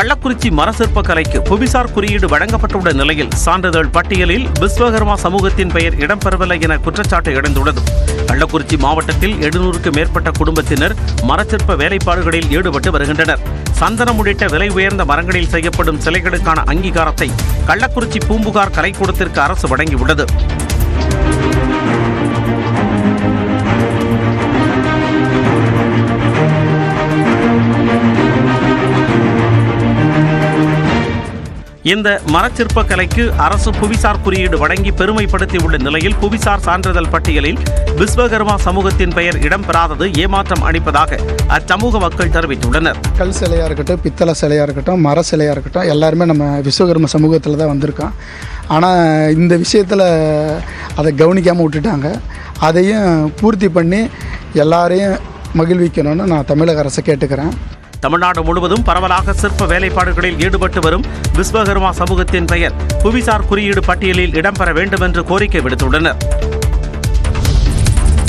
கள்ளக்குறிச்சி மரசிற்ப கலைக்கு புவிசார் குறியீடு வழங்கப்பட்டுள்ள நிலையில் சான்றிதழ் பட்டியலில் விஸ்வகர்மா சமூகத்தின் பெயர் இடம்பெறவில்லை என குற்றச்சாட்டு எழுந்துள்ளது. கள்ளக்குறிச்சி மாவட்டத்தில் 700க்கும் மேற்பட்ட குடும்பத்தினர் மரச்சிற்ப வேலைப்பாடுகளில் ஈடுபட்டு வருகின்றனர். சந்தனம் உள்ளிட்ட விலை உயர்ந்த மரங்களில் செய்யப்படும் சிலைகளுக்கான அங்கீகாரத்தை கள்ளக்குறிச்சி பூம்புகார் கலைக்கூடத்திற்கு அரசு வழங்கியுள்ளது. இந்த மரச்சிற்ப கலைக்கு அரசு புவிசார் குறியீடு வழங்கி பெருமைப்படுத்தியுள்ள நிலையில் புவிசார் சான்றிதழ் பட்டியலில் விஸ்வகர்மா சமூகத்தின் பெயர் இடம்பெறாதது ஏமாற்றம் அளிப்பதாக அச்சமூக மக்கள் தெரிவித்துள்ளனர். கல் சிலையாக இருக்கட்டும், பித்தளை சிலையாக இருக்கட்டும், மர சிலையாக இருக்கட்டும், எல்லாருமே நம்ம விஸ்வகர்ம சமூகத்தில் தான் வந்திருக்கோம். ஆனால் இந்த விஷயத்தில் அதை கவனிக்காமல் விட்டுட்டாங்க. அதையும் பூர்த்தி பண்ணி எல்லாரையும் மகிழ்விக்கணும்னு நான் தமிழக அரசை கேட்டுக்கிறேன். தமிழ்நாடு முழுவதும் பரவலாக சிற்ப வேலைப்பாடுகளில் ஈடுபட்டு வரும் விஸ்வகர்மா சமூகத்தின் பெயர் புவிசார் குறியீடு பட்டியலில் இடம்பெற வேண்டும் என்று கோரிக்கை விடுத்துள்ளனர்.